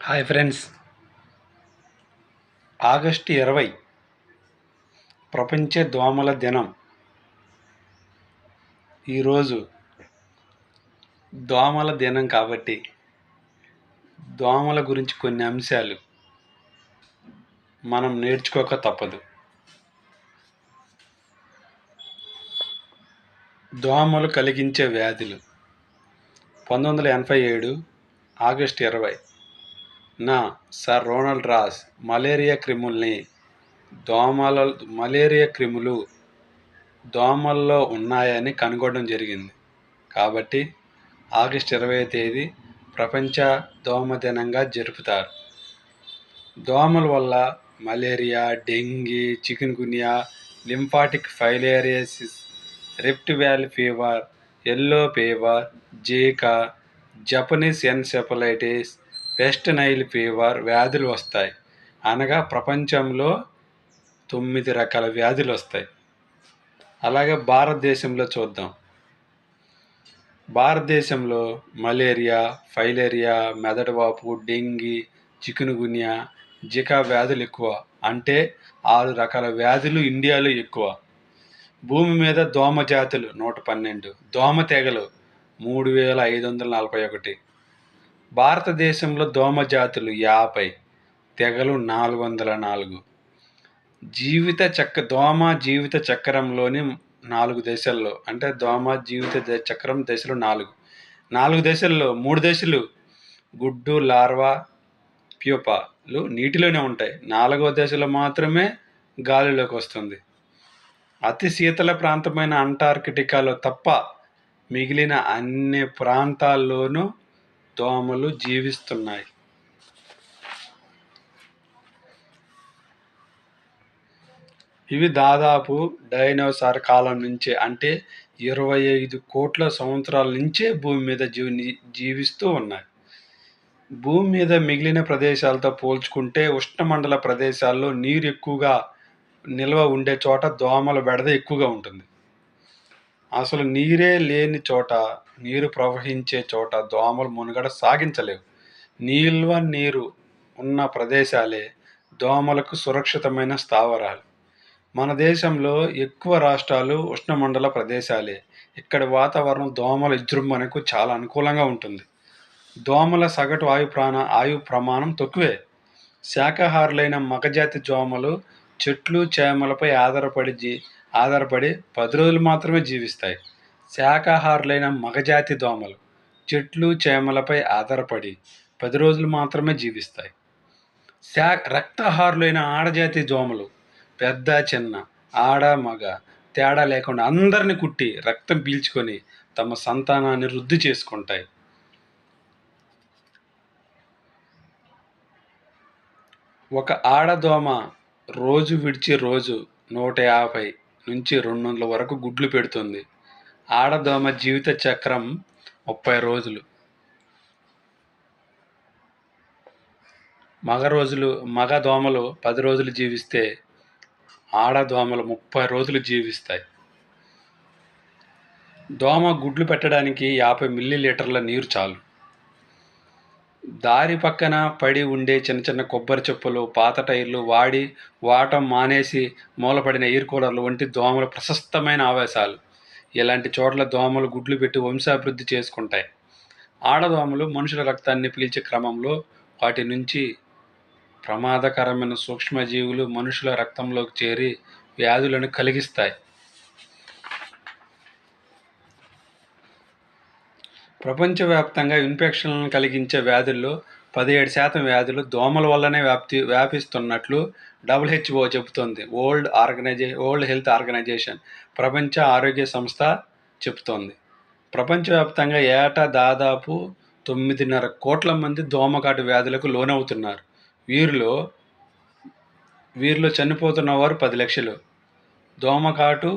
Hi friends. August 20 ప్రపంచ దోమల దినం. ఈరోజు దోమల దినం కాబట్టి దోమల గురించి కొన్ని అంశాలు మనం నేర్చుకోక తప్పదు. దోమలు కలిగించే వ్యాధులు. 1987 August 20 sir Ronald Ross malaria క్రిములు దోమల్లో ఉన్నాయని కనుగొనడం జరిగింది. కాబట్టి ఆగస్టు 20వ తేదీ ప్రపంచ దోమ దినంగా జరుపుతారు. దోమల వల్ల malaria, dengue, chikungunya, lymphatic filariasis, rift valley fever, yellow fever, Zika, Japanese encephalitis, West Nile fever వ్యాధులు వస్తాయి. అనగా ప్రపంచంలో 9 రకాల వ్యాధులు వస్తాయి. అలాగే భారతదేశంలో చూద్దాం. భారతదేశంలో మలేరియా, ఫైలేరియా, మెదడువాపు, డెంగీ, చికెన్ గున్యా, జికా వ్యాధులు ఎక్కువ. అంటే 6 రకాల వ్యాధులు ఇండియాలో ఎక్కువ. భూమి మీద దోమ జాతులు 112, దోమ తెగలు 3541. భారతదేశంలో దోమ జాతులు 50, తెగలు 404. దోమ జీవిత చక్రంలోని 4 దశల్లో, అంటే దోమ జీవిత చక్రం దశలు 4 దశల్లో 3 దశలు గుడ్డు, లార్వా, ప్యూపాలు నీటిలోనే ఉంటాయి. 4వ దశలో మాత్రమే గాలిలోకి వస్తుంది. అతి శీతల ప్రాంతమైన అంటార్కిటికాలో తప్ప మిగిలిన అన్ని ప్రాంతాల్లోనూ దోమలు జీవిస్తున్నాయి. ఇవి దాదాపు డైనోసార్ కాలం నుంచే, అంటే 25 కోట్ల సంవత్సరాల నుంచే భూమి మీద జీవిస్తూ ఉన్నాయి. భూమి మీద మిగిలిన ప్రదేశాలతో పోల్చుకుంటే ఉష్ణమండల ప్రదేశాల్లో నీరు ఎక్కువగా నిల్వ ఉండే చోట దోమల బెడద ఎక్కువగా ఉంటుంది. అసలు నీరే లేని చోట, నీరు ప్రవహించే చోట దోమలు మనుగడ సాగించలేవు. నిల్వ నీరు ఉన్న ప్రదేశాలే దోమలకు సురక్షితమైన స్థావరాలు. మన దేశంలో ఎక్కువ రాష్ట్రాలు ఉష్ణమండల ప్రదేశాలే. ఇక్కడ వాతావరణం దోమల విజృంభణకు చాలా అనుకూలంగా ఉంటుంది. దోమల సగటు ఆయు ప్రమాణం తక్కువే. శాకాహారులైన మగజాతి దోమలు చెట్లు, చేమలపై ఆధారపడి 10 రోజులు మాత్రమే జీవిస్తాయి. శాకాహారులైన మగజాతి దోమలు చెట్లు, చేమలపై ఆధారపడి 10 రోజులు మాత్రమే జీవిస్తాయి. రక్తాహారులైన ఆడజాతి దోమలు పెద్ద, చిన్న, ఆడ, మగ తేడా లేకుండా అందరిని కుట్టి రక్తం పీల్చుకొని తమ సంతానాన్ని వృద్ధి చేసుకుంటాయి. ఒక ఆడదోమ రోజు విడిచి రోజు 150 నుంచి 200 వరకు గుడ్లు పెడుతుంది. ఆడదోమ జీవిత చక్రం 30 రోజులు. మగ దోమలు 10 రోజులు జీవిస్తే ఆడదోమలు 30 రోజులు జీవిస్తాయి. దోమ గుడ్లు పెట్టడానికి 50 మిల్లీలీటర్ల నీరు చాలు. దారి పక్కన పడి ఉండే చిన్న కొబ్బరి చెప్పులు, పాత టైర్లు, వాడటం మానేసి మూలపడిన ఎయిర్ కూలర్లు వంటి దోమలు ప్రశస్తమైన ఆవాసాలు. ఇలాంటి చోట్ల దోమలు గుడ్లు పెట్టి వంశాభివృద్ధి చేసుకుంటాయి. ఆడదోమలు మనుషుల రక్తాన్ని పీల్చే క్రమంలో వాటి నుంచి ప్రమాదకరమైన సూక్ష్మజీవులు మనుషుల రక్తంలోకి చేరి వ్యాధులను కలిగిస్తాయి. ప్రపంచవ్యాప్తంగా ఇన్ఫెక్షన్లను కలిగించే వ్యాధుల్లో 17% వ్యాధులు దోమల వల్లనే వ్యాపిస్తున్నట్లు WHO చెబుతోంది. వరల్డ్ హెల్త్ ఆర్గనైజేషన్, ప్రపంచ ఆరోగ్య సంస్థ చెబుతోంది. ప్రపంచవ్యాప్తంగా ఏటా దాదాపు 9.5 కోట్ల మంది దోమకాటు వ్యాధులకు లోనవుతున్నారు. వీరిలో చనిపోతున్న వారు 10 లక్షలు. దోమకాటు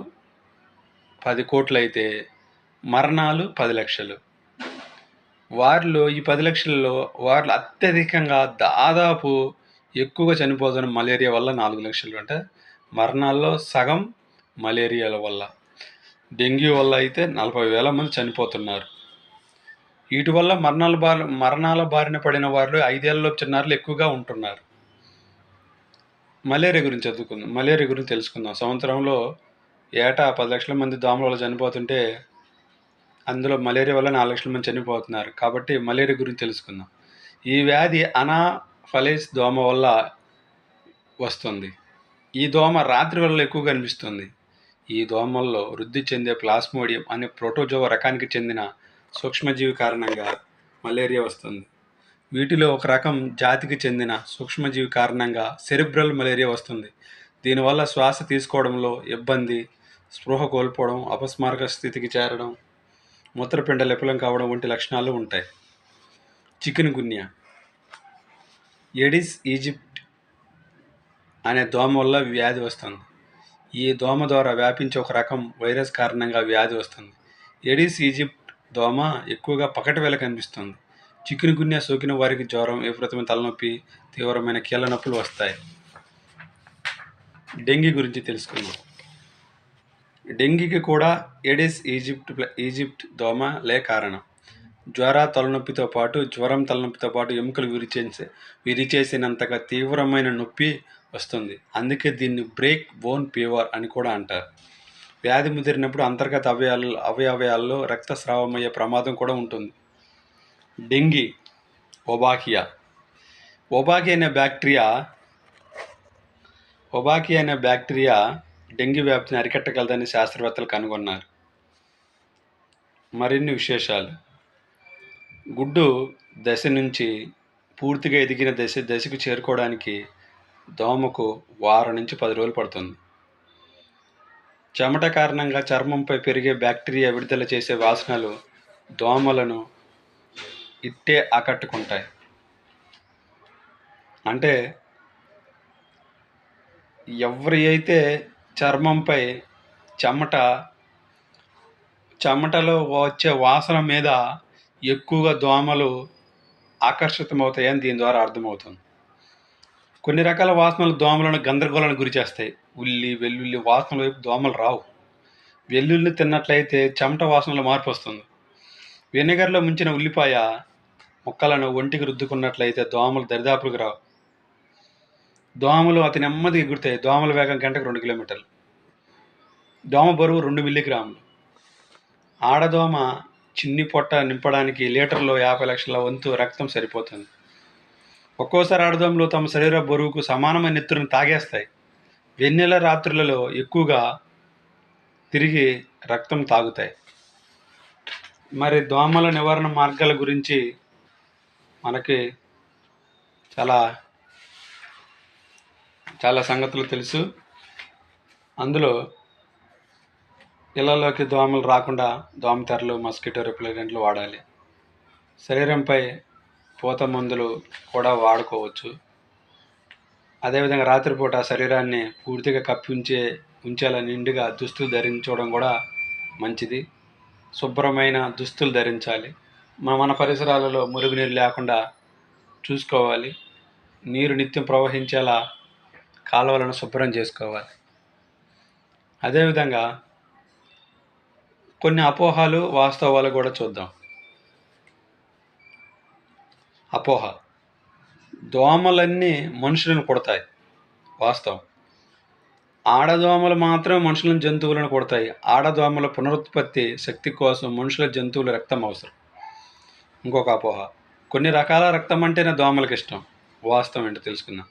10 కోట్లు అయితే మరణాలు 10 లక్షలు. వారిలో ఈ 10 లక్షల్లో అత్యధికంగా దాదాపు ఎక్కువగా చనిపోతున్న మలేరియా వల్ల 4 లక్షలు. అంటే మరణాల్లో సగం మలేరియాల వల్ల. డెంగ్యూ వల్ల అయితే 40,000 మంది చనిపోతున్నారు. వీటి వల్ల మరణాల బారిన పడిన వారిలో 5 ఏళ్లలోపు చిన్నారులు ఎక్కువగా ఉంటున్నారు. మలేరియా గురించి చదువుకుందాం. మలేరియా గురించి తెలుసుకుందాం. సంవత్సరంలో ఏటా 10 లక్షల మంది దోమల వల్ల చనిపోతుంటే, అందులో మలేరియా వల్ల 4 లక్షల మంది చనిపోతున్నారు. కాబట్టి మలేరియా గురించి తెలుసుకుందాం. ఈ వ్యాధి అనాఫలైస్ దోమ వల్ల వస్తుంది. ఈ దోమ రాత్రి వేళల్లో ఎక్కువగా కనిపిస్తుంది. ఈ దోమల్లో వృద్ధి చెందే ప్లాస్మోడియం అనే ప్రోటోజోవా రకానికి చెందిన సూక్ష్మజీవి కారణంగా మలేరియా వస్తుంది. వీటిలో ఒక రకం జాతికి చెందిన సూక్ష్మజీవి కారణంగా సెరిబ్రల్ మలేరియా వస్తుంది. దీనివల్ల శ్వాస తీసుకోవడంలో ఇబ్బంది, స్పృహ కోల్పోవడం, అపస్మారక స్థితికి చేరడం, మూత్రపిండాలు విఫలం కావడం వంటి లక్షణాలు ఉంటాయి. చికెన్ గున్యా, ఎడిస్ ఈజిప్ట్ అనే దోమ వల్ల వ్యాధి వస్తుంది. ఈ దోమ ద్వారా వ్యాపించే ఒక రకం వైరస్ కారణంగా వ్యాధి వస్తుంది. ఎడిస్ ఈజిప్ట్ దోమ ఎక్కువగా పగటి వేళ కనిపిస్తుంది. చికెన్ గున్యా సోకిన వారికి జ్వరం, విపరీతమైన తలనొప్పి, తీవ్రమైన కీళ్ళ నొప్పులు వస్తాయి. డెంగీ గురించి తెలుసుకుందాం. డెంగీకి కూడా ఎడిస్ ఈజిప్ట్ దోమలే కారణం. తలనొప్పితో పాటు ఎముకలు విరిచేసినంతగా తీవ్రమైన నొప్పి వస్తుంది. అందుకే దీన్ని బ్రేక్ బోన్ ఫీవర్ అని కూడా అంటారు. వ్యాధి ముదిరినప్పుడు అంతర్గత అవయవాల్లో రక్తస్రావమయ్యే ప్రమాదం కూడా ఉంటుంది. డెంగీ, ఒబాకియా అనే బ్యాక్టీరియా డెంగీ వ్యాప్తిని అరికట్టగలదని శాస్త్రవేత్తలు కనుగొన్నారు. మరిన్ని విశేషాలు. గుడ్డు దశ నుంచి పూర్తిగా ఎదిగిన దశకు చేరుకోవడానికి దోమకు 1 వారం నుంచి 10 రోజులు పడుతుంది. చెమట కారణంగా చర్మంపై పెరిగే బ్యాక్టీరియా విడుదల చేసే వాసనలు దోమలను ఇట్టే ఆకట్టుకుంటాయి. అంటే ఎవరి అయితే చర్మంపై చెమటలో వచ్చే వాసన మీద ఎక్కువగా దోమలు ఆకర్షితమవుతాయని దీని ద్వారా అర్థమవుతుంది. కొన్ని రకాల వాసనలు దోమలను గందరగోళానికి గురి చేస్తాయి. ఉల్లి, వెల్లుల్లి వాసనల వైపు దోమలు రావు. వెల్లుల్లిని తిన్నట్లయితే చెమట వాసనలో మార్పు వస్తుంది. వెనిగర్లో ముంచిన ఉల్లిపాయ ముక్కలను ఒంటికి రుద్దుకున్నట్లయితే దోమలు దరిదాపులకు రావు. దోమలు అతి నెమ్మదిగా ఎగురుతాయి. దోమల వేగం గంటకు 2 కిలోమీటర్లు. దోమ బరువు 2 మిల్లీగ్రాములు. ఆడదోమ చిన్ని పొట్ట నింపడానికి లీటర్లో 50 లక్షల వంతు రక్తం సరిపోతుంది. ఒక్కోసారి ఆడదోమలు తమ శరీర బరువుకు సమానమైన నెత్తురుని తాగేస్తాయి. వెన్నెల రాత్రులలో ఎక్కువగా తిరిగి రక్తం తాగుతాయి. మరి దోమల నివారణ మార్గాల గురించి మనకి చాలా సంగతులు తెలుసు. అందులో ఇళ్లలోకి దోమలు రాకుండా దోమతెరలు, మస్కిటో రిపెలెంట్లు వాడాలి. శరీరంపై పూత మందులు కూడా వాడుకోవచ్చు. అదేవిధంగా రాత్రిపూట శరీరాన్ని పూర్తిగా ఉంచేలా నిండుగా దుస్తులు ధరించడం కూడా మంచిది. శుభ్రమైన దుస్తులు ధరించాలి. మన పరిసరాలలో మురుగునీరు లేకుండా చూసుకోవాలి. నీరు నిత్యం ప్రవహించేలా కాలువలను శుభ్రం చేసుకోవాలి. అదేవిధంగా కొన్ని అపోహలు, వాస్తవాలు కూడా చూద్దాం. అపోహ: దోమలన్నీ మనుషులను కొడతాయి. వాస్తవం. ఆడదోమలు మాత్రమే మనుషులను, జంతువులను కొడతాయి. ఆడదోమల పునరుత్పత్తి శక్తి కోసం మనుషుల, జంతువుల రక్తం అవసరం. ఇంకొక అపోహ: కొన్ని రకాల రక్తం అంటేనే దోమలకు ఇష్టం. వాస్తవం ఏంటో తెలుసుకుందాం.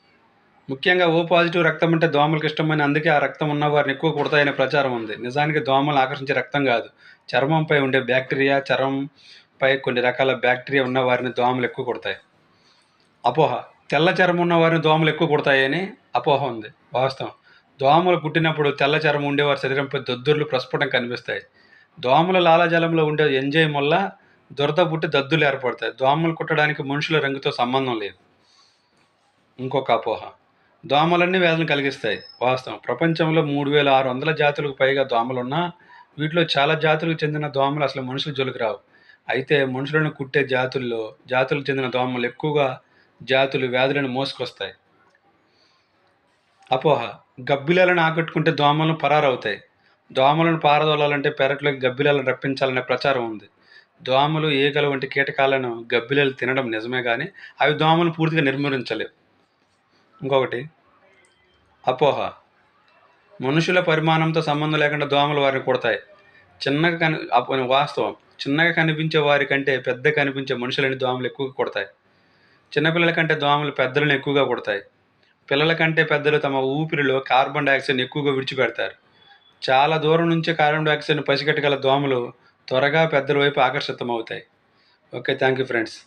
ముఖ్యంగా ఓ పాజిటివ్ రక్తం అంటే దోమలకు ఇష్టమని, అందుకే ఆ రక్తం ఉన్న వారిని ఎక్కువ కొడతాయనే ప్రచారం ఉంది. నిజానికి దోమలు ఆకర్షించే రక్తం కాదు, చర్మంపై ఉండే బ్యాక్టీరియా. చర్మంపై కొన్ని రకాల బ్యాక్టీరియా ఉన్న వారిని దోమలు ఎక్కువ కొడతాయి. అపోహ: తెల్ల చర్మం ఉన్న వారిని దోమలు ఎక్కువ కొడతాయని అపోహ ఉంది. వాస్తవం. దోమలు కుట్టినప్పుడు తెల్ల చర్మం ఉండేవారి శరీరంపై దద్దుర్లు ప్రస్ఫుటం కనిపిస్తాయి. దోమల లాలాజలంలో ఉండే ఎంజైమ్ వల్ల దురద పుట్టి దద్దులు ఏర్పడతాయి. దోమలు కుట్టడానికి మనుషుల రంగుతో సంబంధం లేదు. ఇంకొక అపోహ: దోమలన్నీ వ్యాధులను కలిగిస్తాయి. వాస్తవం. ప్రపంచంలో 3600 జాతులకు పైగా దోమలున్నా వీటిలో చాలా జాతులకు చెందిన దోమలు అసలు మనుషుల జోలికి రావు. అయితే మనుషులను కుట్టే జాతులకు చెందిన దోమలు ఎక్కువగా జాతులు వ్యాధులను మోసుకొస్తాయి. అపోహ: గబ్బిలాలను ఆకట్టుకుంటే దోమలను పరారవుతాయి. దోమలను పారదోలాలంటే పెరట్లోకి గబ్బిలాలను రప్పించాలనే ప్రచారం ఉంది. దోమలు, ఈగలు వంటి కీటకాలను గబ్బిలాలు తినడం నిజమే గానీ, అవి దోమలను పూర్తిగా నిర్మూలించలేవు. ఇంకొకటి అపోహ. మనుషుల పరిమాణంతో సంబంధం లేకుండా దోమలు వారిని కుడతాయి. వాస్తవం. చిన్నగా కనిపించే వారి కంటే పెద్దగా కనిపించే మనుషులని దోమలు ఎక్కువగా కుడతాయి. చిన్నపిల్లల కంటే దోమలు పెద్దలను ఎక్కువగా కుడతాయి. పిల్లల కంటే పెద్దలు తమ ఊపిరిలో కార్బన్ డయాక్సైడ్‌ని ఎక్కువగా విడిచిపెడతారు. చాలా దూరం నుంచే కార్బన్ డయాక్సైడ్‌ని పసిగట్టగల దోమలు త్వరగా పెద్దల వైపు ఆకర్షితమవుతాయి. ఓకే. Thank you friends.